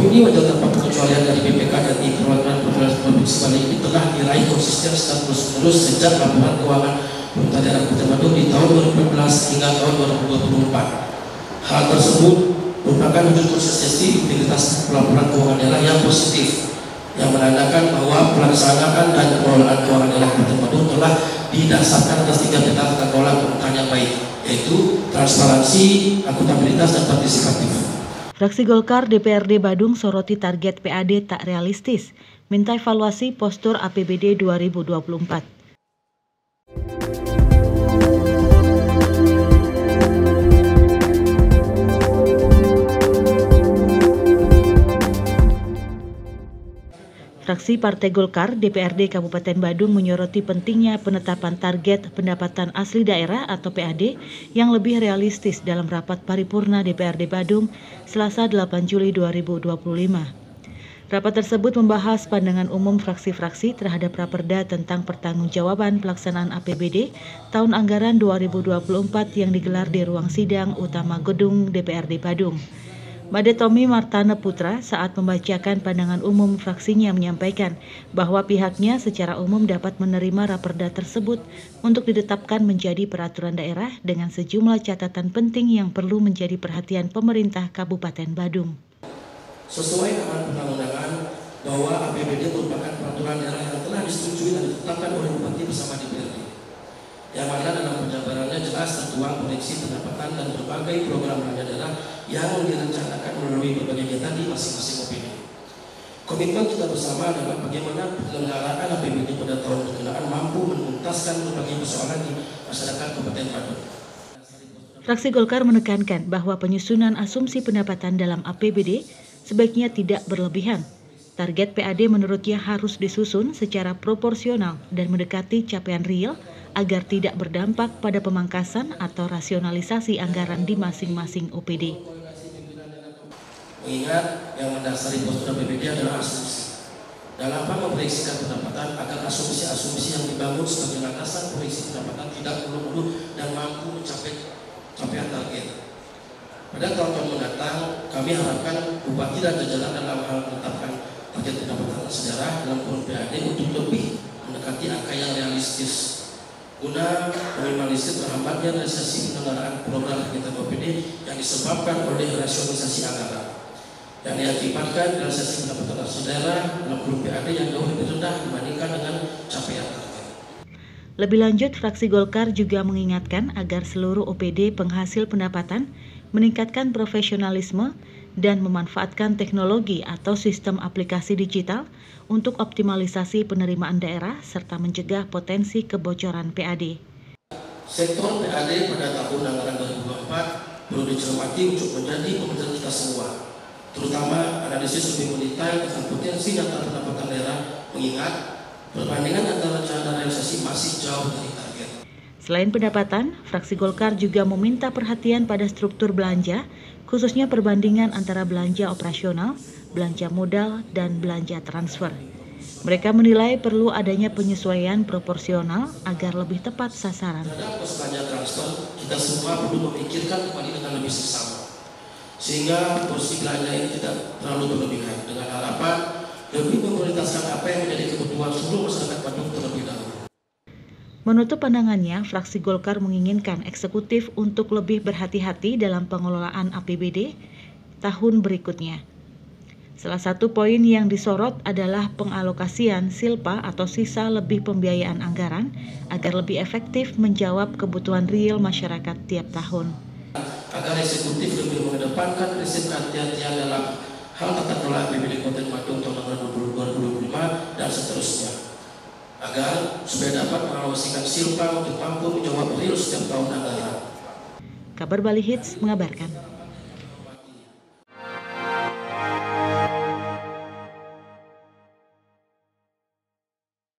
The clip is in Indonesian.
opini wajar tanpa pengecualian dari BPK dan di perwakilan Provinsi Bali ini telah diraih konsisten secara terus-menerus sejak laporan keuangan pemerintah daerah Kabupaten Badung di tahun 2014 hingga tahun 2024. Hal tersebut merupakan wujud konsistensi integritas pelaporan keuangan daerah yang positif, yang menandakan bahwa pelaksanaan dan pengelolaan keuangan daerah Kabupaten Badung telah didasarkan atas 3 pilar tata kelola pemerintahan yang baik, yaitu transparansi, akuntabilitas, dan partisipatif. Fraksi Golkar DPRD Badung soroti target PAD tak realistis, minta evaluasi postur APBD 2024. Fraksi Partai Golkar DPRD Kabupaten Badung menyoroti pentingnya penetapan target pendapatan asli daerah atau PAD yang lebih realistis dalam rapat paripurna DPRD Badung Selasa 8 Juli 2025. Rapat tersebut membahas pandangan umum fraksi-fraksi terhadap Raperda tentang pertanggungjawaban pelaksanaan APBD tahun anggaran 2024 yang digelar di ruang sidang utama gedung DPRD Badung. Made Tommy Martana Putra saat membacakan pandangan umum fraksinya menyampaikan bahwa pihaknya secara umum dapat menerima Raperda tersebut untuk ditetapkan menjadi peraturan daerah dengan sejumlah catatan penting yang perlu menjadi perhatian pemerintah Kabupaten Badung. Sesuai dengan undang-undangan bahwa APBD merupakan peraturan daerah yang telah disetujui dan ditetapkan oleh Bupati bersama DPRD, yang mana dalam penjabarannya jelas tertuang proyeksi pendapatan dan berbagai program belanja daerah yang direncanakan melalui berbagai kegiatan di masing-masing OPD. Komitmen kita bersama adalah bagaimana penyelenggaraan APBD pada tahun berkenaan mampu menuntaskan berbagai persoalan di masyarakat Kabupaten Badung. Fraksi Golkar menekankan bahwa penyusunan asumsi pendapatan dalam APBD sebaiknya tidak berlebihan. Target PAD menurutnya harus disusun secara proporsional dan mendekati capaian real agar tidak berdampak pada pemangkasan atau rasionalisasi anggaran di masing-masing OPD. Mengingat yang mendasari postur APBD adalah asumsi. Dalam memproyeksikan pendapatan agar asumsi-asumsi yang dibangun sebagai landasan proyeksi pendapatan tidak muluk-muluk dan mampu mencapai capaian target. Pada tahun-tahun mendatang, kami harapkan Bupati dan jajaran dalam hal menetapkan target pendapatan sejarah dalam kurun PAD untuk lebih mendekati angka yang realistis, guna meminimalisir terhambatnya realisasi penyelenggaraan program kegiatan OPD yang disebabkan oleh rasionalisasi anggaran yang diakibatkan realisasi pendapatan asli daerah dalam kurun PAD yang jauh lebih rendah dibandingkan dengan capaian target. Lebih lanjut, fraksi Golkar juga mengingatkan agar seluruh OPD penghasil pendapatan meningkatkan profesionalisme dan memanfaatkan teknologi atau sistem aplikasi digital untuk optimalisasi penerimaan daerah serta mencegah potensi kebocoran PAD. Sektor PAD pada tahun anggaran 2024 perlu dicermati untuk menjadi pembelajaran kita semua, terutama analisis lebih mendetail tentang potensi data pendapatan daerah, mengingat perbandingan antara rencana dan realisasi masih jauh dari target. Selain pendapatan, fraksi Golkar juga meminta perhatian pada struktur belanja, khususnya perbandingan antara belanja operasional, belanja modal, dan belanja transfer. Mereka menilai perlu adanya penyesuaian proporsional agar lebih tepat sasaran. Dalam belanja transfer, kita semua perlu memikirkan kembali dengan lebih seksama, sehingga porsi belanja ini tidak terlalu berlebihan, dengan harapan lebih memprioritaskan apa yang menjadi kebutuhan seluruh masyarakat Badung terlebih dahulu. Menutup pandangannya, fraksi Golkar menginginkan eksekutif untuk lebih berhati-hati dalam pengelolaan APBD tahun berikutnya. Salah satu poin yang disorot adalah pengalokasian silpa atau sisa lebih pembiayaan anggaran agar lebih efektif menjawab kebutuhan real masyarakat tiap tahun. Agar eksekutif lebih mengedepankan prinsip kehati-hatian dalam hal tata kelola APBD Kabupaten Badung tahun 2025 dan seterusnya, agar supaya dapat mengalokasikan silpa untuk mampu menjawab real setiap tahun anggaran. Kabar Bali Hits mengabarkan.